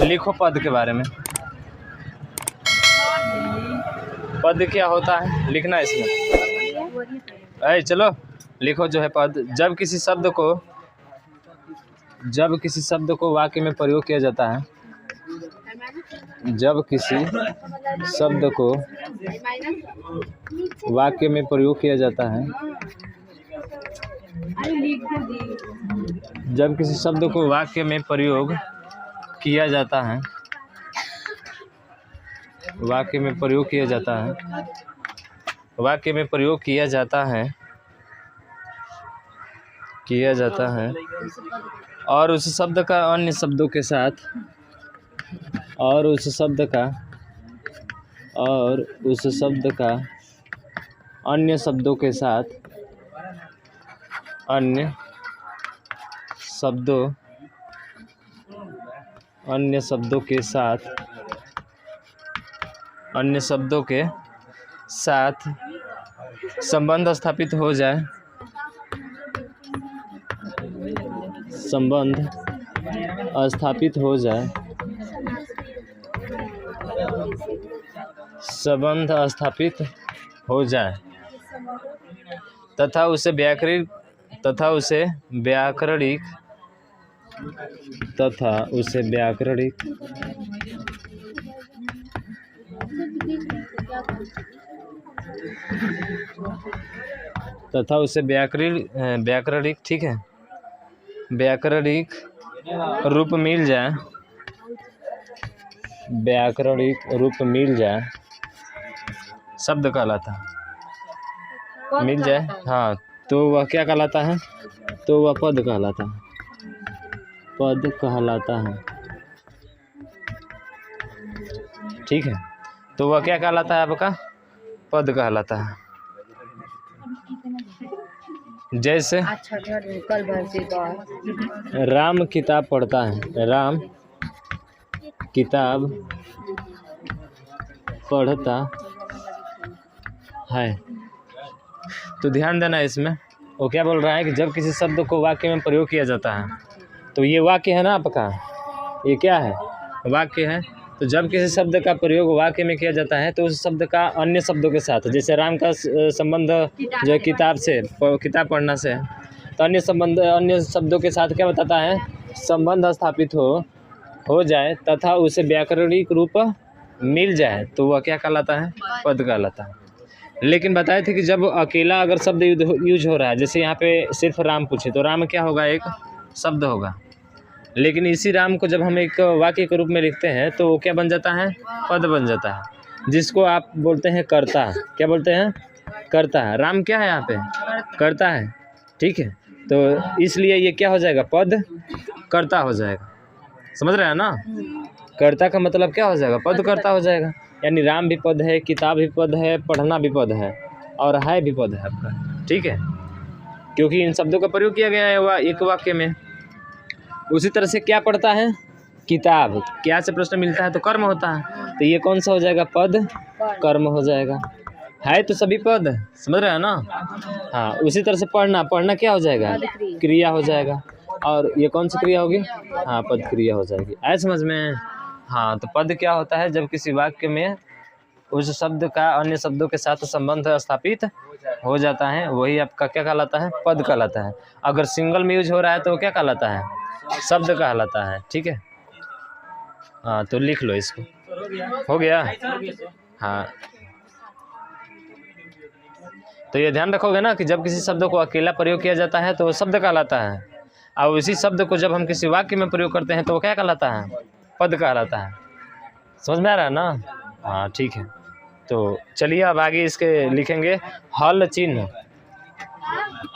लिखो पद के बारे में। पद क्या होता है लिखना इसमें। चलो लिखो जो है पद। जब किसी शब्द को वाक्य में प्रयोग किया जाता है, जब किसी शब्द को वाक्य में प्रयोग किया जाता है, जब किसी शब्द को वाक्य में प्रयोग किया जाता है, वाक्य में प्रयोग किया जाता है, वाक्य में प्रयोग किया जाता है, किया जाता है और उस शब्द का अन्य शब्दों के साथ, और उस शब्द का अन्य शब्दों के साथ, अन्य शब्दों के साथ संबंध स्थापित हो जाए, संबंध स्थापित हो जाए, संबंध स्थापित हो जाए तथा उसे व्याकरणिक ठीक है, व्याकरणिक रूप मिल जाए, व्याकरणिक रूप मिल जाए, शब्द कहलाता है, मिल जाए, हाँ, तो वह क्या कहलाता है? तो वह पद कहलाता है, पद कहलाता है। ठीक है, तो वह क्या कहलाता है आपका? पद कहलाता है। जैसे राम किताब पढ़ता है, राम किताब पढ़ता है। तो ध्यान देना इसमें, वो क्या बोल रहा है कि जब किसी शब्द को वाक्य में प्रयोग किया जाता है, तो ये वाक्य है ना आपका, ये क्या है? वाक्य है। तो जब किसी शब्द का प्रयोग वाक्य में किया जाता है तो उस शब्द का अन्य शब्दों के साथ, जैसे राम का संबंध जो है किताब पढ़ना से, तो अन्य शब्दों के साथ क्या बताता है? संबंध स्थापित हो जाए तथा उसे व्याकरणिक रूप मिल जाए, तो वह क्या कहलाता है? पद कहलाता है। लेकिन बताए थे कि जब अकेला अगर शब्द यूज हो रहा है, जैसे यहाँ पे सिर्फ राम पूछे, तो राम क्या होगा? एक शब्द होगा। लेकिन इसी राम को जब हम एक वाक्य के रूप में लिखते हैं तो वो क्या बन जाता है? पद बन जाता है, जिसको आप बोलते हैं कर्ता। क्या बोलते हैं? कर्ता है। राम क्या है यहाँ पे? कर्ता है। ठीक है, तो इसलिए ये क्या हो जाएगा? पद कर्ता हो जाएगा। समझ रहे हैं ना? कर्ता का मतलब क्या हो जाएगा? पद कर्ता हो जाएगा। यानी राम भी पद है, किताब भी पद है, पढ़ना भी पद है और है भी पद है आपका। ठीक है, क्योंकि इन शब्दों का प्रयोग किया गया है एक वाक्य में। उसी तरह से क्या पढ़ता है? किताब। क्या से प्रश्न मिलता है तो कर्म होता है, तो ये कौन सा हो जाएगा? पद कर्म हो जाएगा। है तो सभी पद, समझ रहे हैं ना? हाँ, उसी तरह से पढ़ना क्या हो जाएगा? क्रिया हो जाएगा। और ये कौन सी क्रिया होगी? हाँ, पद क्रिया हो जाएगी। आए समझ में? हाँ, तो पद क्या होता है? जब किसी वाक्य में उस शब्द का अन्य शब्दों के साथ संबंध स्थापित हो जाता है, वही आपका क्या कहलाता है? पद कहलाता है। अगर सिंगल में यूज हो रहा है तो क्या कहलाता है? शब्द कहलाता है। ठीक है, हाँ, तो लिख लो इसको। हो गया? हाँ, तो ये ध्यान रखोगे ना कि जब किसी शब्द को अकेला प्रयोग किया जाता है तो वो शब्द कहलाता है, और उसी शब्द को जब हम किसी वाक्य में प्रयोग करते हैं तो वो क्या कहलाता है? पद कहलाता है। समझ में आ रहा है ना? हाँ, ठीक है। तो चलिए अब आगे इसके लिखेंगे। हल चिन्ह,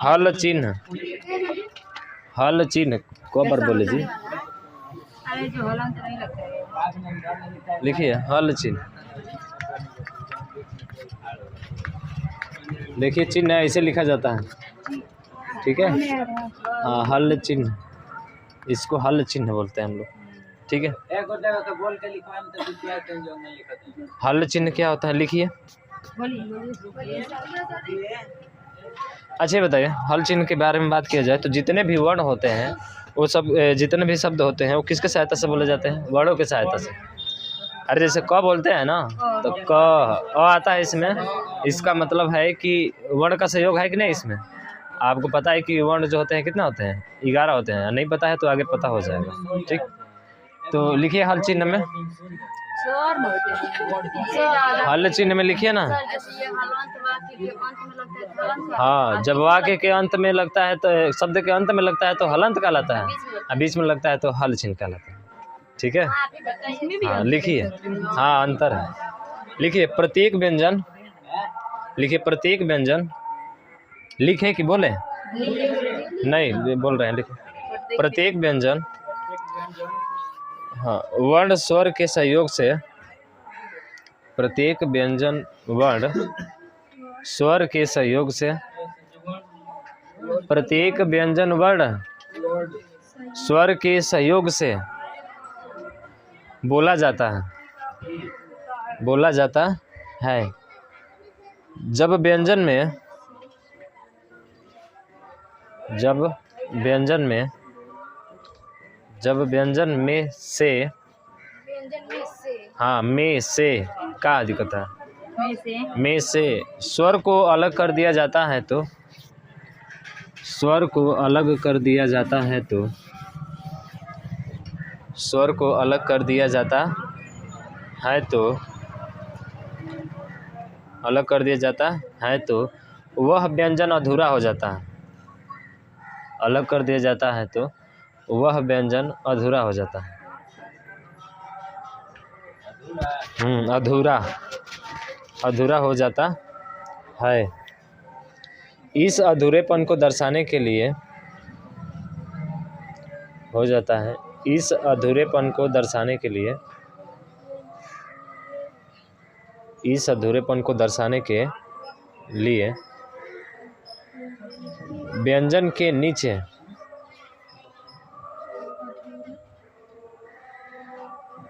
हल चिन्ह, हल चिन्ह को बार बोले जी? लिखिए हल चिन्ह। देखिए चिन्ह ऐसे लिखा जाता है। ठीक है, हाँ, हल चिन्ह, इसको हल चिन्ह बोलते हैं हम लोग। ठीक है, हल चिन्ह क्या होता है? लिखिए। अच्छा बताइए, हल चिन्ह के बारे में बात किया जाए तो जितने भी वर्ण होते हैं वो सब जितने भी शब्द होते हैं वो किसके सहायता से बोले जाते हैं? वर्णों की सहायता से। अरे जैसे क बोलते हैं ना, तो क अ आता है इसमें, इसका मतलब है कि वर्ण का सहयोग है कि नहीं इसमें। आपको पता है कि वर्ण जो होते हैं कितना होते हैं? 11 होते हैं। नहीं पता है तो आगे पता हो जाएगा। ठीक, तो लिखिए हल चिन्ह में, हल चिन्ह में लिखिए ना। हाँ, जब वाक्य के अंत में लगता है तो शब्द के अंत में लगता है तो हलंत कहलाता है, और बीच में लगता है तो हल चिन्ह कहलाता है। ठीक है, हाँ लिखिए। हाँ अंतर है। लिखिए प्रत्येक व्यंजन, लिखिए प्रत्येक व्यंजन, लिखे कि बोले? नहीं बोल रहे हैं, लिखिए प्रत्येक व्यंजन, हाँ वर्ण स्वर के सहयोग से, प्रत्येक व्यंजन वर्ण स्वर के सहयोग से, प्रत्येक व्यंजन वर्ण स्वर के सहयोग से बोला जाता है, बोला जाता है। जब व्यंजन में, जब व्यंजन में, जब व्यंजन में से, हाँ में से का दिक्कत है, में से स्वर को अलग कर दिया जाता है तो, स्वर को अलग कर दिया जाता है तो, स्वर को अलग कर दिया जाता है तो, अलग कर दिया जाता है तो वह व्यंजन अधूरा हो जाता है। अलग कर दिया जाता है तो वह व्यंजन अधूरा हो जाता है। अधूरा, अधूरा हो जाता है। इस अधूरेपन को दर्शाने के लिए, हो जाता है, इस अधूरेपन को दर्शाने के लिए, इस अधूरेपन को दर्शाने के लिए व्यंजन के नीचे,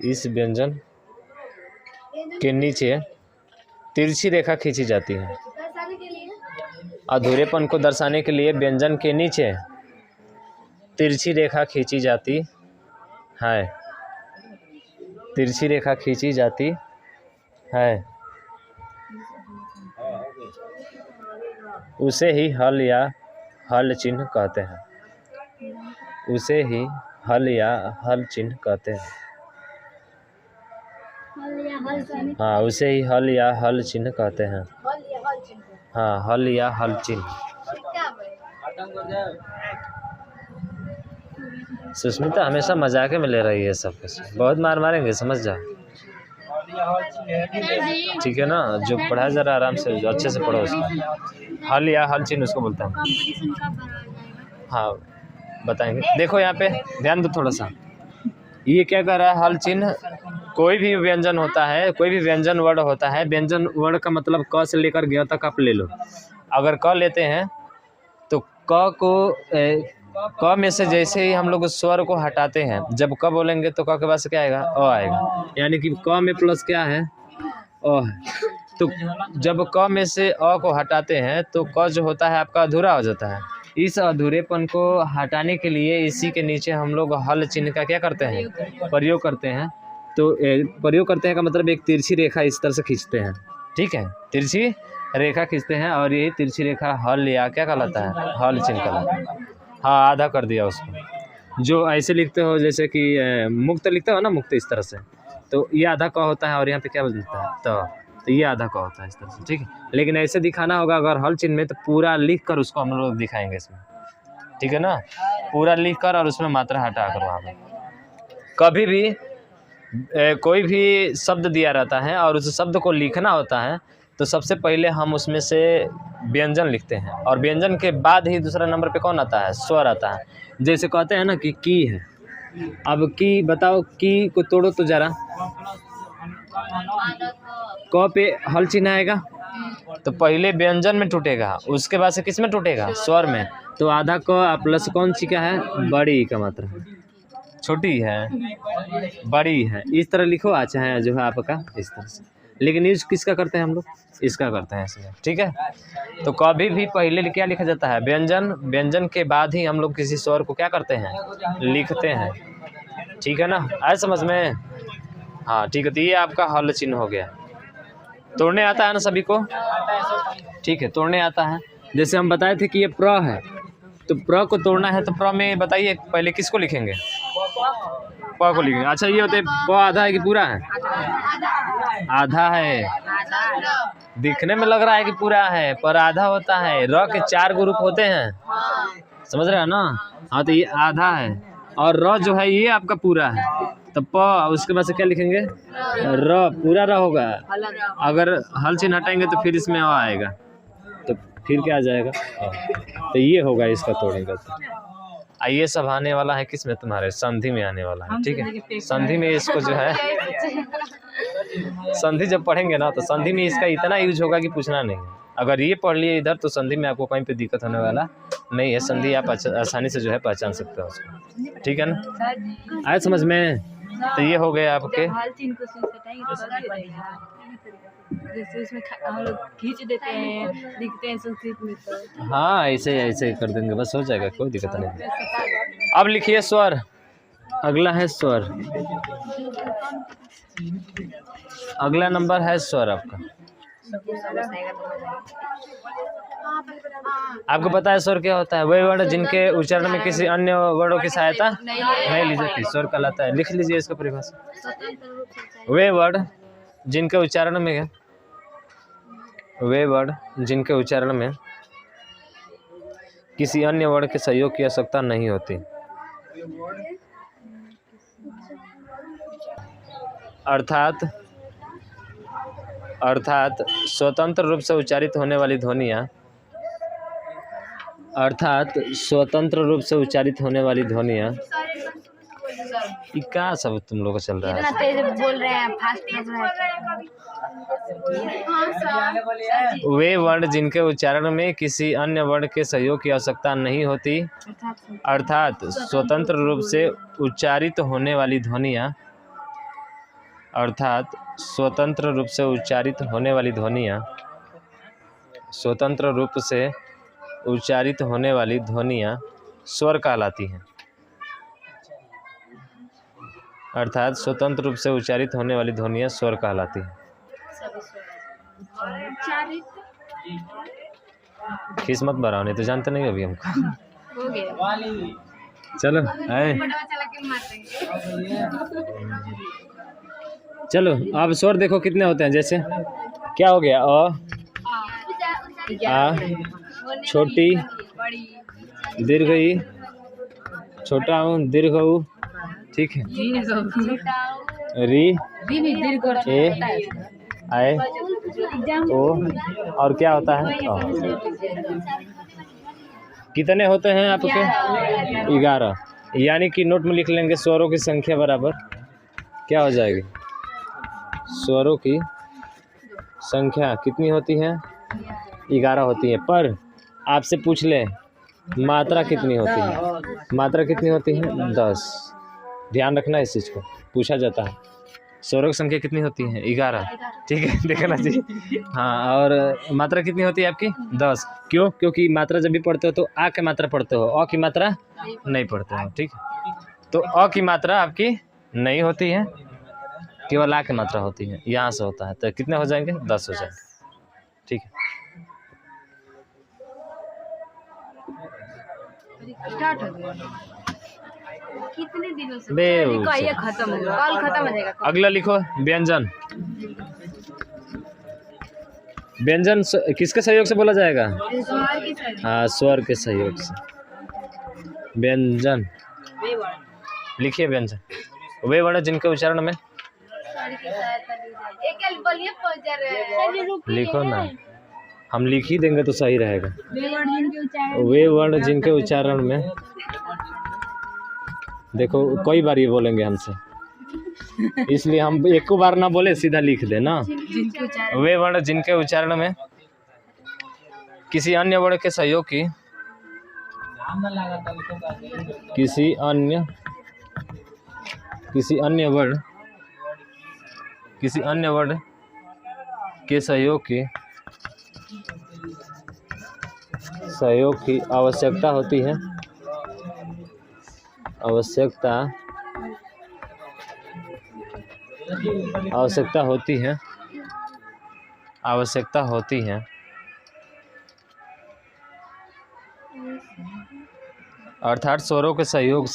इस व्यंजन के नीचे तिरछी रेखा खींची जाती है। अधूरेपन को दर्शाने के लिए व्यंजन के नीचे तिरछी रेखा खींची जाती है, तिरछी रेखा खींची जाती है। उसे ही हल या हल चिन्ह कहते हैं, उसे ही हल या हल चिन्ह कहते हैं। हाँ, उसे ही हल या हल चिन्ह कहते हैं। हाँ, हल या हल चिन्ह। सुष्मिता हमेशा मजाके में ले रही है सब कुछ, बहुत मार मारेंगे समझ जाओ। ठीक है ना, जो पढ़ा जरा आराम से, जो अच्छे से पढ़ो उसको। हल या हल चिन्ह उसको बोलता है। हाँ बताएंगे, देखो यहाँ पे ध्यान दो थोड़ा सा। ये क्या कर रहा है? हल चिन्ह, कोई भी व्यंजन होता है, कोई भी व्यंजन वर्ण होता है, व्यंजन वर्ण का मतलब क से लेकर ग तक आप ले लो। अगर क लेते हैं तो क को क में से जैसे ही हम लोग स्वर को हटाते हैं, जब क बोलेंगे तो क के बाद से क्या आएगा? अ आएगा, यानी कि क में प्लस क्या है? अ है। तो जब क में से अ को हटाते हैं तो क जो होता है आपका अधूरा हो जाता है। इस अधूरेपन को हटाने के लिए इसी के नीचे हम लोग हल चिन्ह का क्या करते हैं? प्रयोग करते हैं। तो प्रयोग करते हैं का मतलब एक तिरछी रेखा इस तरह से खींचते हैं। ठीक है, तिरछी रेखा खींचते हैं और यही तिरछी रेखा हल या क्या कहलाता है? हल चिन्ह कहलाता है। हाँ, आधा कर दिया उसको। जो ऐसे लिखते हो जैसे कि मुक्त लिखते हो ना, मुक्त इस तरह से, तो ये आधा क होता है और यहाँ पे क्या बोलता है? तो ये आधा क होता है इस तरह से। ठीक है, लेकिन ऐसे दिखाना होगा अगर हल चिन्ह में, तो पूरा लिख कर उसको हम लोग दिखाएंगे इसमें। ठीक है ना, पूरा लिख कर और उसमें मात्रा हटा कर वहाँ पर। कभी भी कोई भी शब्द दिया रहता है और उस शब्द को लिखना होता है तो सबसे पहले हम उसमें से व्यंजन लिखते हैं, और व्यंजन के बाद ही दूसरा नंबर पे कौन आता है? स्वर आता है। जैसे कहते हैं ना कि की है, अब की बताओ, की को तोड़ो तो जरा, क पे हल चिन्ह आएगा तो पहले व्यंजन में टूटेगा, उसके बाद से किस में टूटेगा? स्वर में। तो आधा क प्लस कौन सी क्या है? बड़ी का मात्रा है, छोटी है, बड़ी है। इस तरह लिखो, अच्छा है जो है आपका इस तरह से। लेकिन यूज किसका करते हैं हम लोग, इसका करते हैं इसमें, ठीक है। तो कभी भी पहले क्या लिखा जाता है, व्यंजन, व्यंजन के बाद ही हम लोग किसी स्वर को क्या करते हैं, लिखते हैं, ठीक है ना, आए समझ में। हाँ ठीक है, तो ये आपका हल चिन्ह हो गया। तोड़ने आता है ना सभी को, ठीक है, तोड़ने आता है। जैसे हम बताए थे कि ये प्र है, तो प्र को तोड़ना है तो प्र में बताइए पहले किसको लिखेंगे, प को लिखेंगे। अच्छा ये होते प आधा है कि पूरा है, आधा है, दिखने में लग रहा है कि पूरा है पर आधा होता है। र के 4 ग्रुप होते हैं, समझ रहे हैं ना। हाँ तो ये आधा है और र जो है ये आपका पूरा है, तो प उसके बाद से क्या लिखेंगे, र, पूरा र होगा। अगर हल चिन्ह हटाएंगे तो फिर इसमें अ आएगा, तो फिर क्या आ जाएगा, तो ये होगा इसका तोड़ेगा। तो ये सब आने वाला है किस में, तुम्हारे संधि में आने वाला है, ठीक है। संधि में इसको जो है संधि जब पढ़ेंगे ना तो संधि में इसका इतना यूज होगा कि पूछना नहीं है। अगर ये पढ़ लिए इधर तो संधि में आपको कहीं पे दिक्कत होने वाला नहीं है। संधि आप आसानी से जो है पहचान सकते हो उसको, ठीक है ना, आए समझ में। तो ये हो गए आपके, जैसे उसमें हम लोग खींच देते हैं, लिखते हैं संस्कृत में तो। हाँ ऐसे कर देंगे बस हो जाएगा, कोई दिक्कत नहीं। अब लिखिए स्वर, अगला है स्वर, अगला नंबर है स्वर आपका। आपको पता है स्वर क्या होता है, वे वर्ण जिनके उच्चारण में किसी अन्य वर्णों की सहायता नहीं ली जाती, स्वर कहलाता है। लिख लीजिए इसका परिभाषा, वे वर्ण जिनके उच्चारण में, वे वर्ण जिनके उच्चारण में किसी अन्य वर्ण के सहयोग की आवश्यकता नहीं होती, अर्थात स्वतंत्र रूप से उच्चारित होने वाली ध्वनियाँ, अर्थात स्वतंत्र रूप से उच्चारित होने वाली ध्वनियाँ, क्या सब तुम लोग को चल रहा है, इतना तेज बोल रहे हैं, फास्ट बोल रहे हैं। वे वर्ण जिनके उच्चारण में किसी अन्य वर्ण के सहयोग की आवश्यकता नहीं होती, अर्थात स्वतंत्र रूप से उच्चारित होने वाली ध्वनियाँ, अर्थात स्वतंत्र रूप से उच्चारित होने वाली ध्वनियाँ, स्वतंत्र रूप से उच्चारित होने वाली ध्वनियाँ स्वर कहलाती हैं, अर्थात स्वतंत्र रूप से उच्चारित होने वाली ध्वनियाँ स्वर कहलाती हैं। खीस मत बढ़ाओ, नहीं तो जानते नहीं अभी हमको, हो गया। चलो आए, चलो अब स्वर देखो कितने होते हैं। जैसे क्या हो गया, आ, छोटी दीर्घ ई, छोटा ऊ दीर्घ ऊ, ठीक है, री ए आए ओ, और क्या होता है कितने होते हैं आपके, 11। यानी कि नोट में लिख लेंगे स्वरों की संख्या बराबर क्या हो जाएगी, स्वरों की संख्या कितनी होती है, 11 होती है। पर आपसे पूछ ले मात्रा कितनी होती है, मात्रा कितनी होती है, 10। ध्यान रखना इस चीज़ को, पूछा जाता है। स्वरों की संख्या कितनी होती है, 11, ठीक है, देखना चाहिए। हाँ, और मात्रा कितनी होती है आपकी, 10। क्यों, क्योंकि मात्रा जब भी पढ़ते हो तो आ की मात्रा पढ़ते हो, अ की मात्रा नहीं पढ़ते हो, ठीक है। तो अ की मात्रा आपकी नहीं होती है, केवल आ की मात्रा होती है, यहाँ से होता है। तो कितने हो जाएंगे, 10 हो जाएंगे, ठीक है। स्टार्ट हो गया, कितने दिनों से ये खत्म हो गया, कल खत्म हो जाएगा। अगला लिखो व्यंजन, व्यंजन किसके सहयोग से बोला जाएगा, हाँ स्वर के सहयोग से। व्यंजन लिखिए, व्यंजन वे वर्ण जिनके उच्चारण में, लिखो ना, हम लिख ही देंगे तो सही रहेगा। वे वर्ण जिनके उच्चारण में, देखो कई बार ये बोलेंगे हमसे, इसलिए हम एक बार ना बोले सीधा लिख दे ना। वे वर्ण जिनके उच्चारण में किसी अन्य वर्ण के सहयोग की, किसी अन्य वर्ण के सहयोग की आवश्यकता होती है, आवश्यकता होती है अर्थात स्वरों के सहयोग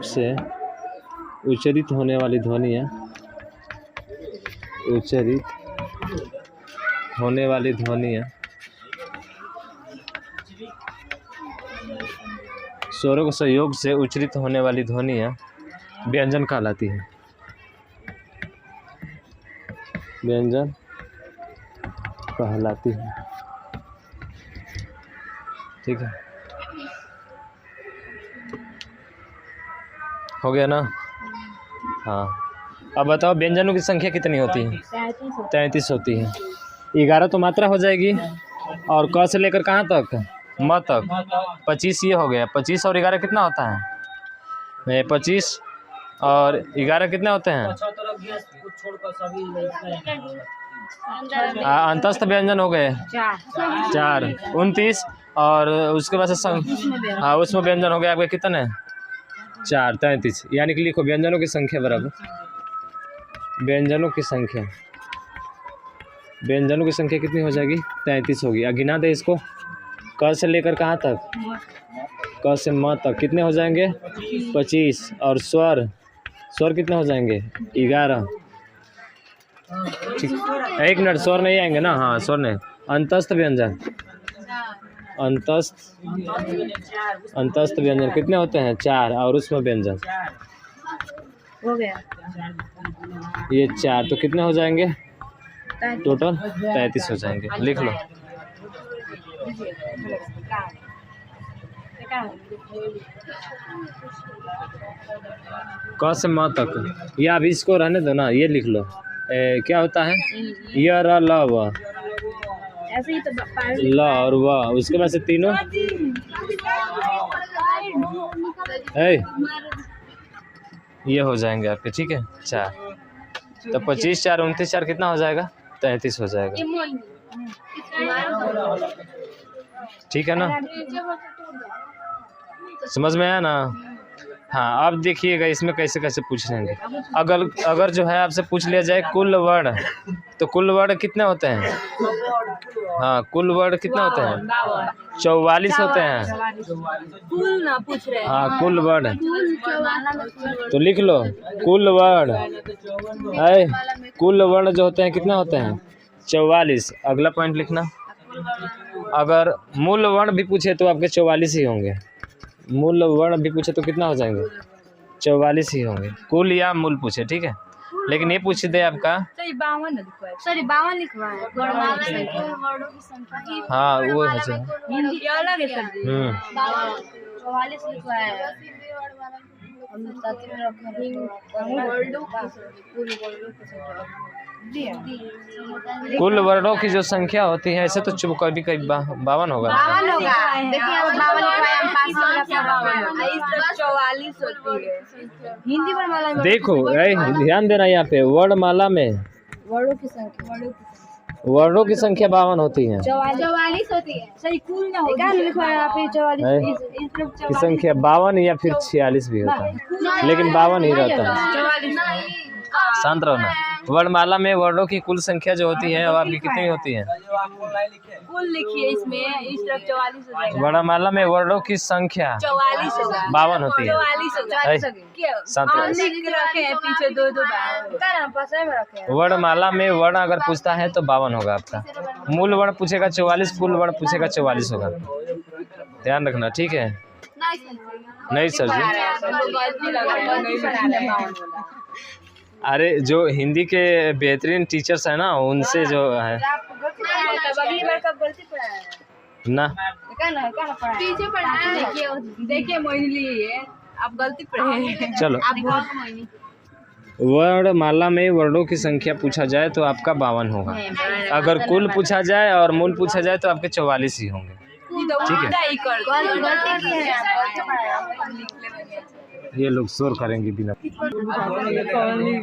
से उच्चारित होने वाली ध्वनियाँ स्वरों के सहयोग से उच्चारित होने वाली ध्वनियाँ व्यंजन कहलाती है। ठीक है, हो गया ना। हाँ, अब बताओ व्यंजनों की संख्या कितनी होती है? 33 होती है। 11 तो मात्रा हो जाएगी, और क से लेकर कहाँ तक? म तक। 25 ये हो गया। 25 और 11 कितना होता है? 25 और 11 कितने होते हैं? अंतस्थ व्यंजन हो गए 4। 29 और उसके बाद से हाँ उसमें व्यंजन हो गया आपके कितने? 4। 33। यानी कि लिखो व्यंजनों की संख्या बराबर व्यंजनों की संख्या कितनी हो जाएगी? 33 होगी। अब गिना दे इसको, क से लेकर कहाँ तक? क से म तक कितने हो जाएंगे? 25। और स्वर कितने हो जाएंगे? 11। ठीक, 1 मिनट, स्वर नहीं आएंगे ना? हाँ स्वर नहीं। अंतस्थ व्यंजन कितने होते हैं? 4। और उसमें व्यंजन हो गया ये 4, तो कितने हो जाएंगे टोटल? 33 हो जाएंगे। लिख लो। क से म तक, या अभी इसको रहने दो ना, ये लिख लो। क्या होता है? य र ल व, ऐसे ही तो ल और व, उसके बाद से तीनों ये हो जाएंगे आपके। ठीक है, 4। तो 25 4 29 4 कितना हो जाएगा? 33 हो जाएगा। ठीक है ना, समझ में आया ना? हाँ, अब देखिएगा इसमें कैसे कैसे पूछ लेंगे। अगर जो है आपसे पूछ लिया जाए कुल वर्ण, तो कुल वर्ण कितने होते हैं? हाँ, कुल वर्ण कितने होते हैं? 44 होते हैं। कुल ना पूछ रहे हैं। हाँ, कुल वर्ण। तो लिख लो कुल वर्ण। कुल वर्ण जो होते हैं कितने होते हैं? 44। अगला पॉइंट लिखना, अगर मूल वर्ण भी पूछे तो आपके 44 ही होंगे। मूल वर्ण भी पूछे तो कितना हो जाएंगे? 44 ही होंगे। कुल या मूल पूछे, ठीक है। लेकिन ये पूछ दे आपका 52 लिखवा है। हाँ वो है हिंदी अलग है सर जी। 44 लिखवा है। हम साथ में कुल वर्णों की जो संख्या होती है, ऐसे तो कभी 52 होगा। 52 होगा। देखिए 52 लिखवाया हम 44 होती है हिंदी वर्णमाला में। देखो ध्यान देना, यहाँ पे वर्णमाला में वर्णों की संख्या 52 होती है। 44 होती है। सही कुल ना होगा लिखवाया यहाँ पे 44 की संख्या 52 या फिर 46 भी होता है, लेकिन 52 ही रहता है। शांत रहो ना। वर्णमाला में वर्णों की कुल संख्या जो होती है वो आपकी कितनी होती है? कुल लिखिए इसमें, इस तरफ 44 हो जाएगा। वर्णमाला में वर्णों की संख्या 44 होगा। 52 होती है। 44 होगा। शांत रहो। रखे हैं पीछे 2-2 वर्णमाला में वर्ण अगर पूछता है तो 52 होगा आपका। मूल वर्ण पूछेगा 44, कुल वर्ण पूछेगा 44 होगा। ध्यान रखना, ठीक है। नहीं सर जी, अरे जो हिंदी के बेहतरीन टीचर्स हैं ना, उनसे जो है ना, देखिए मोहिनी आप गलती पढ़े। चलो, वर्णमाला में वर्णों की संख्या पूछा जाए तो आपका 52 होगा। अगर कुल पूछा जाए और मूल पूछा जाए तो आपके 44 ही होंगे। ठीक है, गलती की है। ये लोग शोर करेंगे बिना।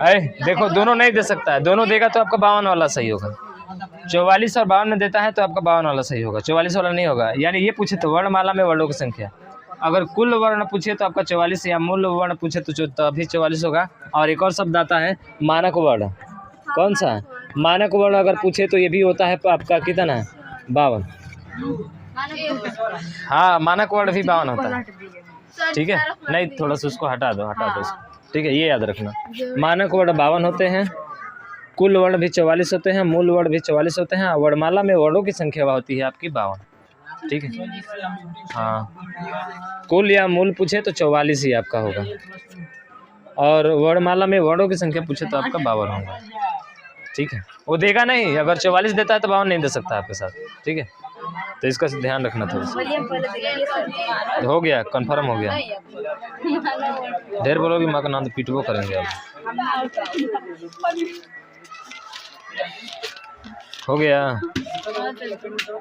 अरे देखो, दोनों नहीं दे सकता है, दोनों देगा तो आपका 52 वाला सही होगा। 44 और 52 में देता है तो आपका 52 वाला सही होगा, 44 वाला नहीं होगा। यानी ये पूछे तो वर्णमाला में वर्णों की संख्या, अगर कुल वर्ण पूछे तो आपका 44, या मूल वर्ण पूछे तो तभी 44 होगा। और एक और शब्द आता है मानक वर्ण। कौन सा? मानक वर्ण अगर पूछे तो ये भी होता है आपका कितना है, 52। हाँ, मानक वर्ण भी 52 होता है, ठीक है। नहीं, थोड़ा सा उसको हटा दो उसको, ठीक है, ये याद रखना। मानक वर्ण 52 होते हैं, कुल वर्ण भी 44 होते हैं, मूल वर्ण भी 44 होते हैं। वर्णमाला में वर्णों की संख्या होती है आपकी 52, ठीक है। हाँ, कुल या मूल पूछे तो 44 ही आपका होगा, और वर्णमाला में वर्णों की संख्या पूछे तो आपका 52 होगा, ठीक है। वो देगा नहीं, अगर 44 देता है तो 52 नहीं दे सकता आपके साथ, ठीक है। तो इसका ध्यान रखना थोड़ा सा। हो गया, कंफर्म हो गया। ढेर बोलोगी माँ का नाम तो पिटवो करेंगे अब। हो गया,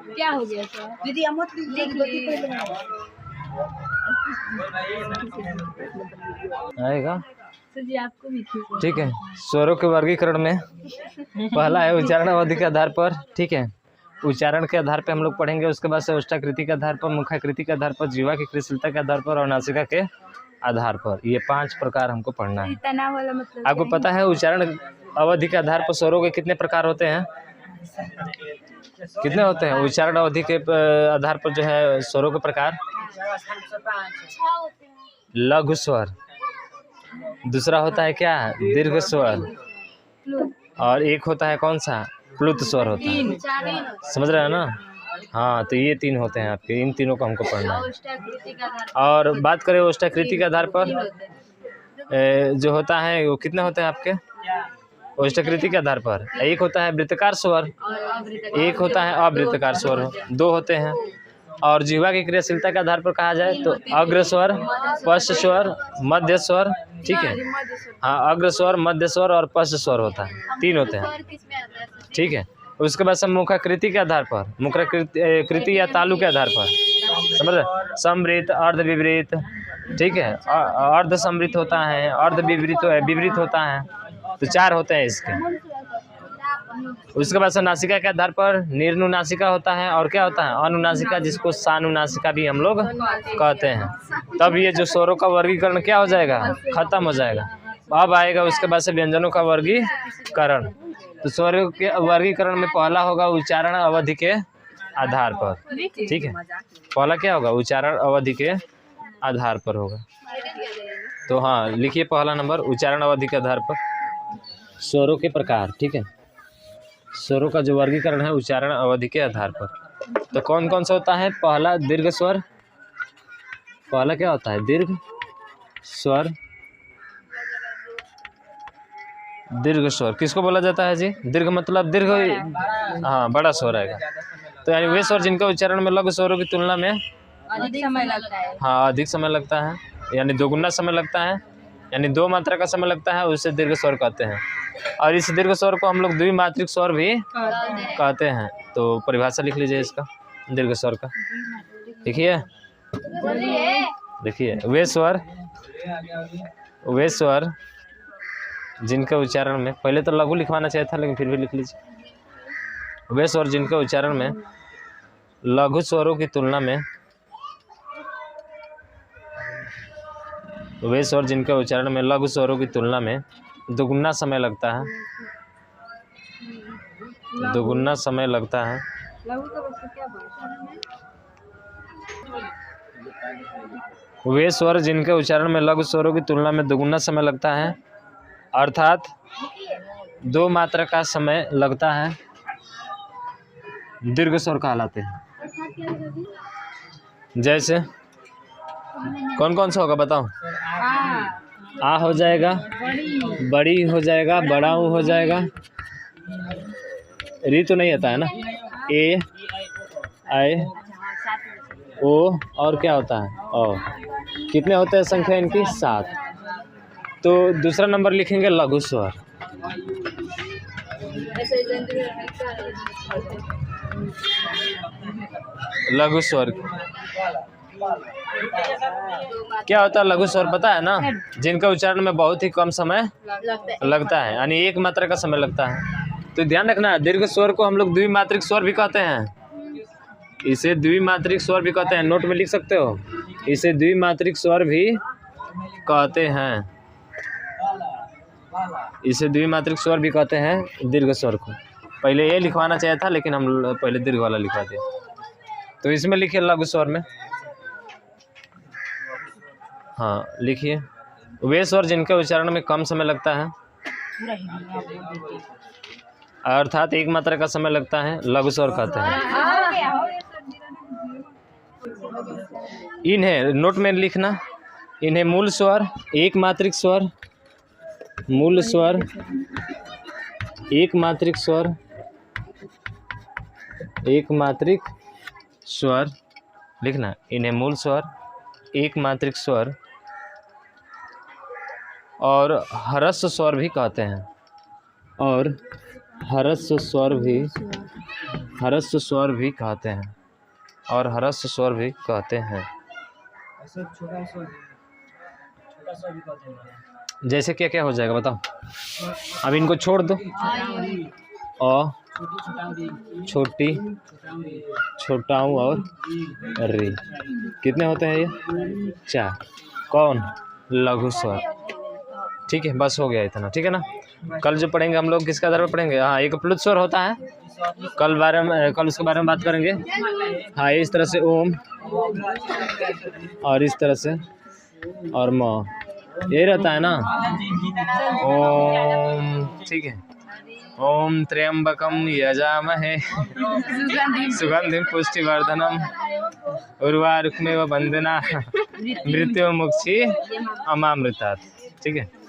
क्या हो गया सर? दीदी आएगा, जी आपको भी ठीक है। स्वरों के वर्गीकरण में पहला है उच्चारण अवधि के आधार पर, ठीक है। उच्चारण के आधार पर हम लोग पढ़ेंगे, उसके बाद से ओष्ठाकृति के आधार पर, मुखाकृति के आधार पर, जीवा की क्रियाशीलता के आधार पर और नासिका के आधार पर। ये 5 प्रकार हमको पढ़ना है। वाला मतलब आपको पता है उच्चारण अवधि के आधार पर स्वरों के कितने प्रकार होते हैं? कितने होते हैं उच्चारण अवधि के आधार पर जो है स्वरों के प्रकार? लघु स्वर, दूसरा होता है क्या, दीर्घ स्वर, और एक होता है कौन सा, प्लुत स्वर होता है। समझ रहे हैं ना? हाँ, तो ये 3 होते हैं आपके, इन तीनों को हमको पढ़ना है। और बात करें ओष्ठाकृति के आधार पर जो होता है वो कितने होते हैं आपके ओष्ठाकृति के आधार पर? एक होता है वृत्तकार स्वर, एक होता है अवृत्तकार स्वर, 2 होते हैं। और जिह्वा की क्रियाशीलता के आधार पर कहा जाए तो अग्र स्वर, पश्च स्वर, मध्य स्वर, ठीक है। हाँ, अग्र स्वर, मध्य स्वर और पश्च स्वर होता है, 3 होते हैं, ठीक है। उसके बाद सब मुखाकृति के आधार पर, मुखाकृति या तालु के आधार पर, समझ रहे, समृत, अर्ध विवृत, ठीक है, अर्ध समृत होता है, अर्ध विवृत होता है, तो 4 होते हैं इसके। उसके बाद से नासिका के आधार पर निर्नुनासिका होता है, और क्या होता है, अनुनासिका, जिसको सानुनासिका भी हम लोग कहते हैं। तब ये जो स्वरों का वर्गीकरण क्या हो जाएगा, खत्म हो जाएगा। अब आएगा उसके बाद से व्यंजनों का वर्गीकरण। तो स्वरों के वर्गीकरण में पहला होगा उच्चारण अवधि के आधार पर, ठीक है। पहला क्या होगा, उच्चारण अवधि के आधार पर होगा। तो हाँ, लिखिए पहला नंबर उच्चारण अवधि के आधार पर स्वरों के प्रकार, ठीक है। स्वरों का जो वर्गीकरण है उच्चारण अवधि के आधार पर, तो कौन कौन सा होता है? पहला दीर्घ स्वर, पहला क्या होता है, दीर्घ स्वर। दीर्घ स्वर किसको बोला जाता है जी? दीर्घ मतलब दीर्घ, हाँ, बड़ा स्वर आएगा। तो यानी वे स्वर जिनका उच्चारण में लघु स्वरों की तुलना में अधिक समय लगता है, हाँ, अधिक समय लगता है, यानी दोगुना समय लगता है, यानी 2 मात्रा का समय लगता है, उसे दीर्घ स्वर कहते हैं। और इस दीर्घ स्वर को हम लोग द्विमात्रिक स्वर भी कहते हैं। तो परिभाषा लिख लीजिए इसका, दीर्घ स्वर का, देखिए वे स्वर जिनके उच्चारण में, पहले तो लघु लिखवाना चाहिए था लेकिन फिर भी लिख लीजिए, वे स्वर जिनके उच्चारण में लघु स्वरों की तुलना में, वे स्वर जिनके उच्चारण में लघु स्वरों की तुलना में दुगुना समय लगता है, दुगुना समय लगता है। वे स्वर जिनके उच्चारण में लघु स्वरों की तुलना में दुगुना समय लगता है, अर्थात 2 मात्रा का समय लगता है, दीर्घ स्वर कहलाते हैं। जैसे कौन कौन सा होगा बताओ? आ हो जाएगा, बड़ी हो जाएगा, बड़ाऊ हो जाएगा, री तो नहीं आता है ना, ए, आए, ओ, और क्या होता है, ओ। कितने होते हैं संख्या इनकी? 7। तो दूसरा नंबर लिखेंगे लघु स्वर। लघु स्वर। क्या होता है लघु स्वर पता है ना? जिनका उच्चारण में बहुत ही कम समय लगता है, यानी एक मात्रा का समय लगता है। तो ध्यान रखना, दीर्घ स्वर को हम लोग द्विमात्रिक स्वर भी कहते हैं। इसे द्विमात्रिक स्वर भी कहते हैं, नोट में लिख सकते हो। इसे द्विमात्रिक स्वर भी कहते हैं। इसे द्विमात्रिक स्वर भी कहते हैं दीर्घ स्वर को। पहले ये लिखवाना चाहिए था, लेकिन हम पहले दीर्घ वाला लिखवा दिए। तो इसमें लिखिए लघु स्वर में। हाँ लिखिए, वे स्वर जिनके उच्चारण में कम समय लगता है, अर्थात एक मात्रा का समय लगता है, लघु स्वर कहते हैं। इन्हें नोट में लिखना, इन्हें मूल स्वर, एक मात्रिक स्वर, मूल स्वर, एक मात्रिक स्वर, एक मात्रिक स्वर लिखना। इन्हें मूल स्वर, एक मात्रिक स्वर और ह्रस्व स्वर भी कहते हैं। और ह्रस्व स्वर भी कहते हैं। और ह्रस्व स्वर भी कहते हैं। जैसे क्या क्या हो जाएगा बताओ? अब इनको छोड़ दो। अ, छोटी, छोटाऊ और री। कितने होते हैं ये? 4। कौन? लघु स्वर। ठीक है, बस हो गया इतना। ठीक है ना? कल जो पढ़ेंगे हम लोग किसके आधार पर पढ़ेंगे? हाँ, एक प्लुत स्वर होता है, कल उसके बारे में बात करेंगे। हाँ, इस तरह से ओम और इस तरह से और म, यही रहता है ना? ओम। ठीक है। ओम त्र्यंबकम यजामहे सुगंधिम पुष्टिवर्धनम उर्वारुकमेव बंधना मृत्युमुक्षी अमामृतात्। ठीक है।